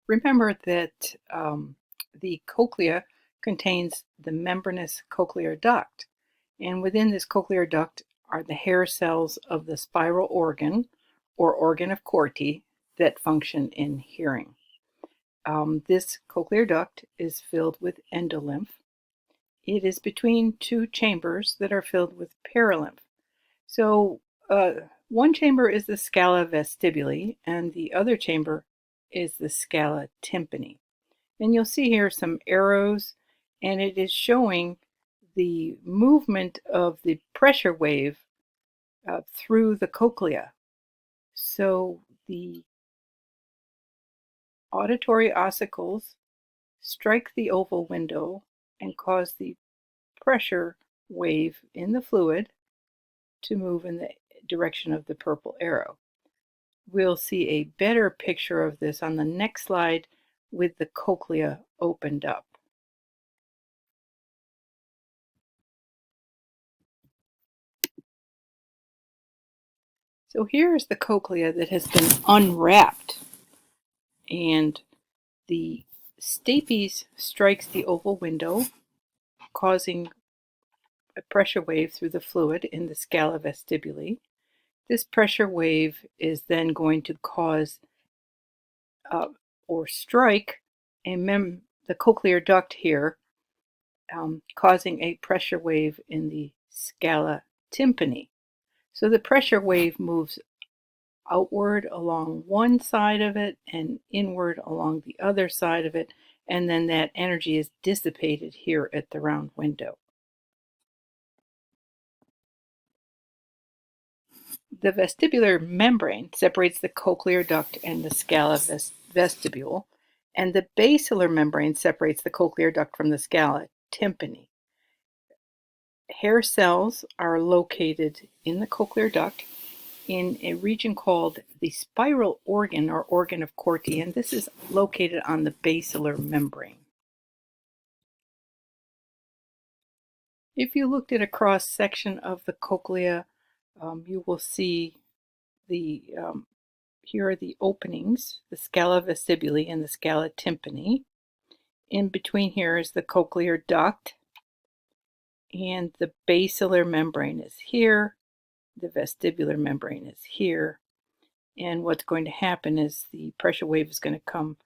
Remember that the cochlea contains the membranous cochlear duct, and within this cochlear duct are the hair cells of the spiral organ or organ of Corti that function in hearing. This cochlear duct is filled with endolymph. It is between two chambers that are filled with perilymph. So one chamber is the scala vestibuli and the other chamber is the scala tympani. And you'll see here some arrows, and it is showing the movement of the pressure wave through the cochlea. So the auditory ossicles strike the oval window and cause the pressure wave in the fluid to move in the direction of the purple arrow. We'll see a better picture of this on the next slide with the cochlea opened up. So here is the cochlea that has been unwrapped, and the stapes strikes the oval window, causing a pressure wave through the fluid in the scala vestibuli. This pressure wave is then going to cause or strike the cochlear duct here, causing a pressure wave in the scala tympani. So the pressure wave moves outward along one side of it and inward along the other side of it, and then that energy is dissipated here at the round window. The vestibular membrane separates the cochlear duct and the scala vestibule, and the basilar membrane separates the cochlear duct from the scala tympani. Hair cells are located in the cochlear duct in a region called the spiral organ or organ of Corti, and this is located on the basilar membrane. If you looked at a cross section of the cochlea, you will see here are the openings, the scala vestibuli and the scala tympani. In between here is the cochlear duct, and the basilar membrane is here, the vestibular membrane is here, and what's going to happen is the pressure wave is going to come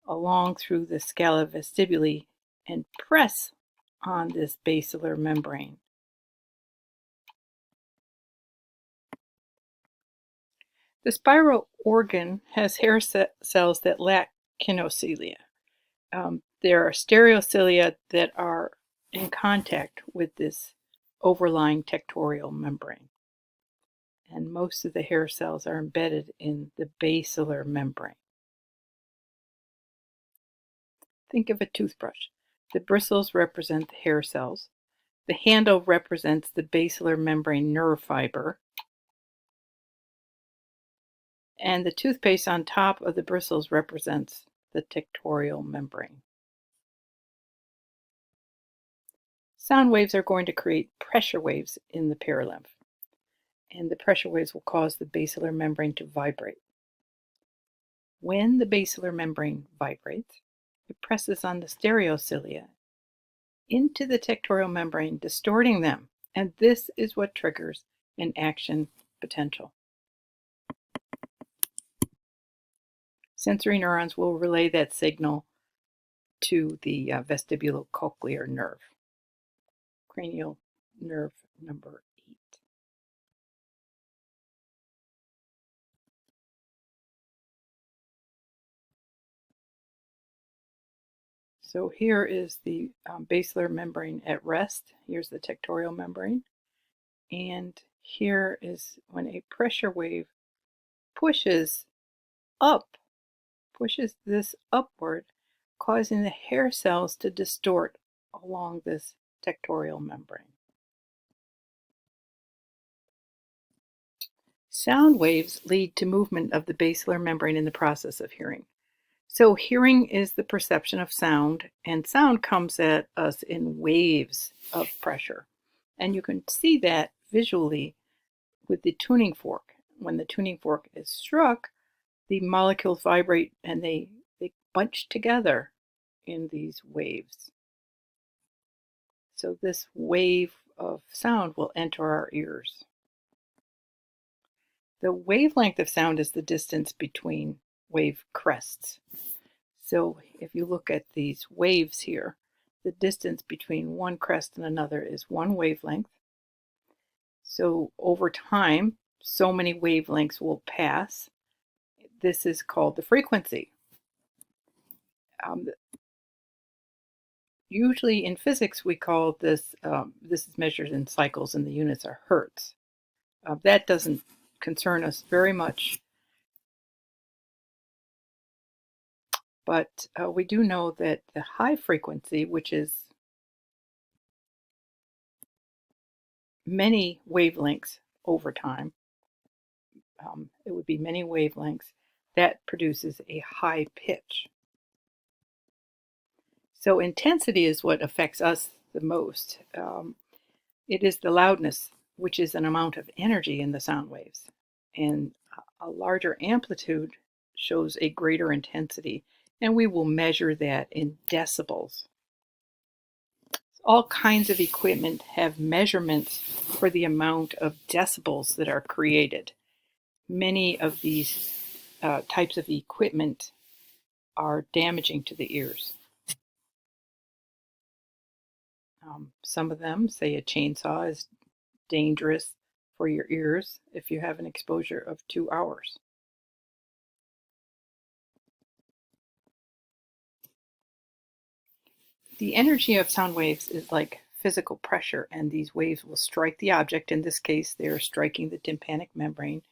along through the scala vestibuli and press on this basilar membrane. The spiral organ has hair cells that lack kinocilia. There are stereocilia that are in contact with this overlying tectorial membrane, and most of the hair cells are embedded in the basilar membrane. Think of a toothbrush. The bristles represent the hair cells. The handle represents the basilar membrane nerve fiber. And the toothpaste on top of the bristles represents the tectorial membrane. Sound waves are going to create pressure waves in the perilymph, and the pressure waves will cause the basilar membrane to vibrate. When the basilar membrane vibrates, it presses on the stereocilia into the tectorial membrane, distorting them, and this is what triggers an action potential. Sensory neurons will relay that signal to the vestibulocochlear nerve, cranial nerve number 8. So here is the basilar membrane at rest. Here's the tectorial membrane. And here is when a pressure wave pushes this upward, causing the hair cells to distort along this tectorial membrane. Sound waves lead to movement of the basilar membrane in the process of hearing. So hearing is the perception of sound, and sound comes at us in waves of pressure. And you can see that visually with the tuning fork. When the tuning fork is struck, the molecules vibrate and they They bunch together in these waves. So this wave of sound will enter our ears. The wavelength of sound is the distance between wave crests. So if you look at these waves here, the distance between one crest and another is one wavelength. So over time, so many wavelengths will pass. This is called the frequency. Usually in physics, we call this, this is measured in cycles and the units are hertz. That doesn't concern us very much, but we do know that the high frequency, which is many wavelengths over time, it would be many wavelengths, that produces a high pitch. So intensity is what affects us the most. It is the loudness, which is an amount of energy in the sound waves. And a larger amplitude shows a greater intensity, and we will measure that in decibels. All kinds of equipment have measurements for the amount of decibels that are created. Many of these types of equipment are damaging to the ears. Some of them, say a chainsaw, is dangerous for your ears if you have an exposure of 2 hours. The energy of sound waves is like physical pressure, and these waves will strike the object. In this case, they are striking the tympanic membrane,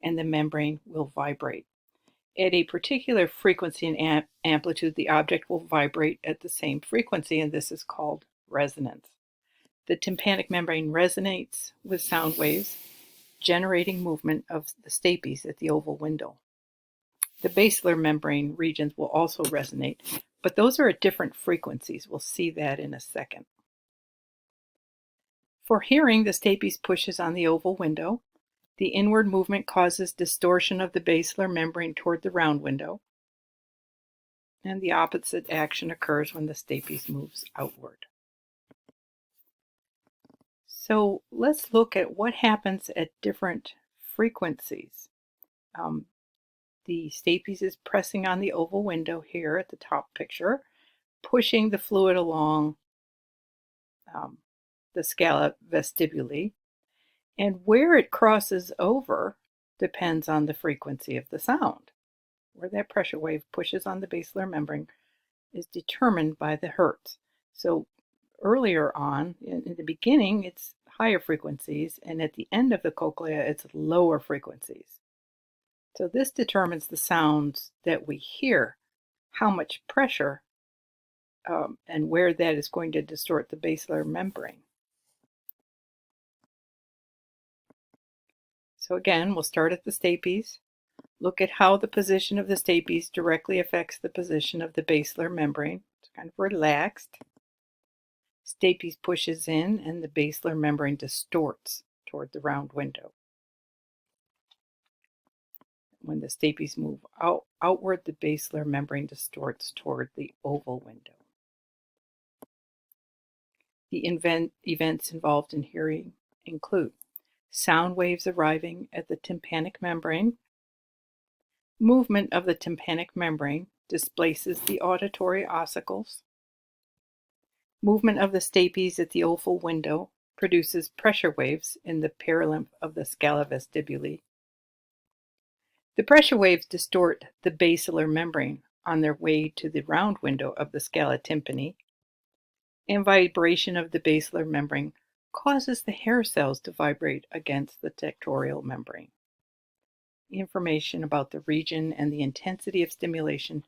and the membrane will vibrate. At a particular frequency and amplitude, the object will vibrate at the same frequency, and this is called resonance. The tympanic membrane resonates with sound waves, generating movement of the stapes at the oval window. The basilar membrane regions will also resonate, but those are at different frequencies. We'll see that in a second. For hearing, the stapes pushes on the oval window. The inward movement causes distortion of the basilar membrane toward the round window, and the opposite action occurs when the stapes moves outward. So let's look at what happens at different frequencies. The stapes is pressing on the oval window here at the top picture, pushing the fluid along the scala vestibuli, and where it crosses over depends on the frequency of the sound. Where that pressure wave pushes on the basilar membrane is determined by the hertz. So earlier on, in the beginning, it's higher frequencies, and at the end of the cochlea, it's lower frequencies. So this determines the sounds that we hear, how much pressure, and where that is going to distort the basilar membrane. So again, we'll start at the stapes. Look at how the position of the stapes directly affects the position of the basilar membrane. It's kind of relaxed. Stapes pushes in and the basilar membrane distorts toward the round window. When the stapes move outward, the basilar membrane distorts toward the oval window. The events involved in hearing include sound waves arriving at the tympanic membrane. Movement of the tympanic membrane displaces the auditory ossicles. Movement of the stapes at the oval window produces pressure waves in the perilymph of the scala vestibuli. The pressure waves distort the basilar membrane on their way to the round window of the scala tympani, and vibration of the basilar membrane causes the hair cells to vibrate against the tectorial membrane. Information about the region and the intensity of stimulation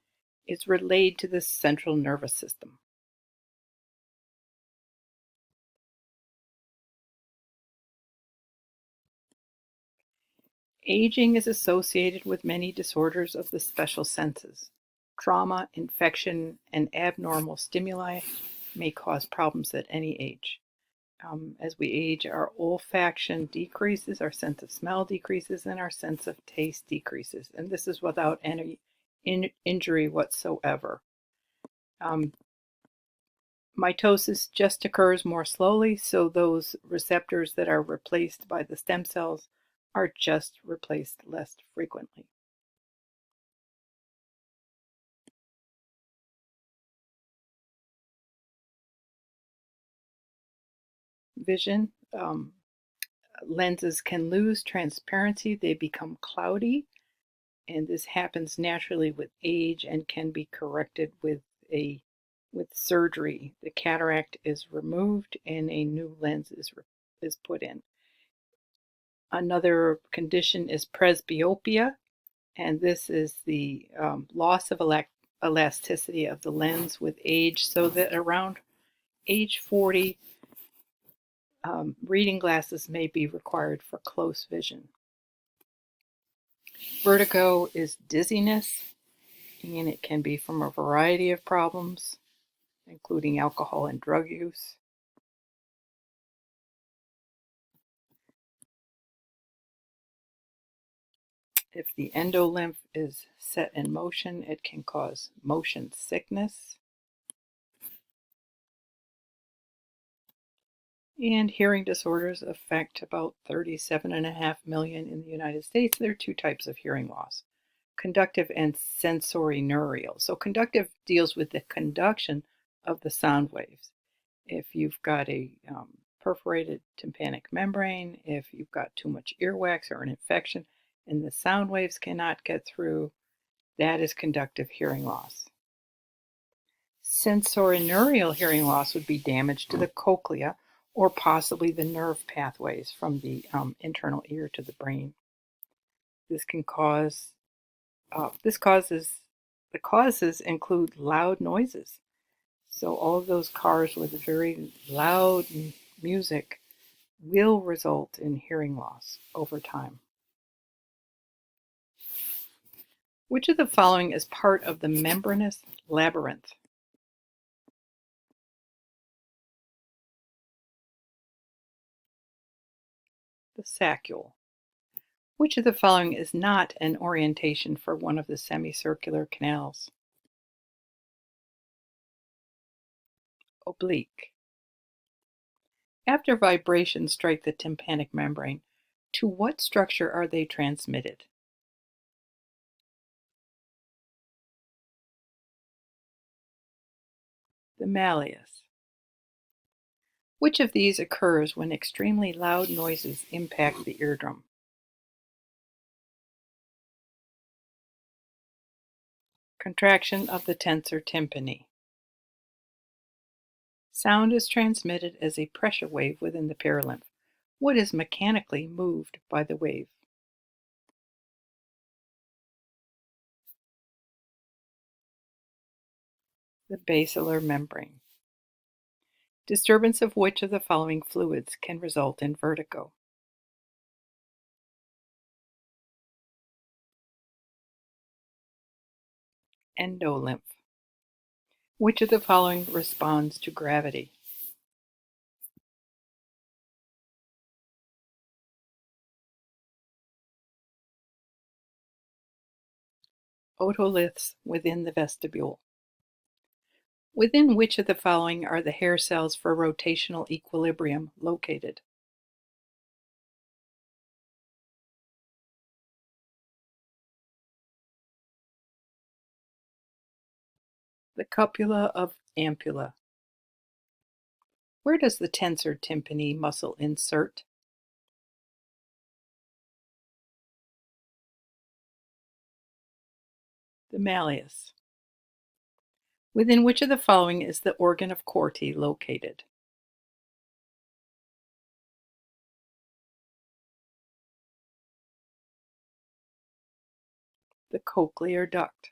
is relayed to the central nervous system. Aging is associated with many disorders of the special senses. Trauma, infection, and abnormal stimuli may cause problems at any age. As we age, our olfaction decreases, our sense of smell decreases, and our sense of taste decreases. And this is without any injury whatsoever. Mitosis just occurs more slowly, so those receptors that are replaced by the stem cells are just replaced less frequently. Vision. Lenses can lose transparency, they become cloudy, and this happens naturally with age and can be corrected with surgery. The cataract is removed and a new lens is put in. Another condition is presbyopia, and this is the loss of elasticity of the lens with age, so that around age 40, reading glasses may be required for close vision. Vertigo is dizziness, and it can be from a variety of problems, including alcohol and drug use. If the endolymph is set in motion, it can cause motion sickness. And hearing disorders affect about 37.5 million in the United States. There are two types of hearing loss: conductive and sensorineural. So conductive deals with the conduction of the sound waves. If you've got a perforated tympanic membrane, if you've got too much earwax or an infection and the sound waves cannot get through, that is conductive hearing loss. Sensorineural hearing loss would be damage to the cochlea or possibly the nerve pathways from the internal ear to the brain. This can cause, the causes include loud noises. So all of those cars with very loud music will result in hearing loss over time. Which of the following is part of the membranous labyrinth? The saccule. Which of the following is not an orientation for one of the semicircular canals? Oblique. After vibrations strike the tympanic membrane, to what structure are they transmitted? The malleus. Which of these occurs when extremely loud noises impact the eardrum? Contraction of the tensor tympani. Sound is transmitted as a pressure wave within the perilymph. What is mechanically moved by the wave? The basilar membrane. Disturbance of which of the following fluids can result in vertigo? Endolymph. Which of the following responds to gravity? Otoliths within the vestibule. Within which of the following are the hair cells for rotational equilibrium located? The cupula of ampulla. Where does the tensor tympani muscle insert? The malleus. Within which of the following is the organ of Corti located? The cochlear duct.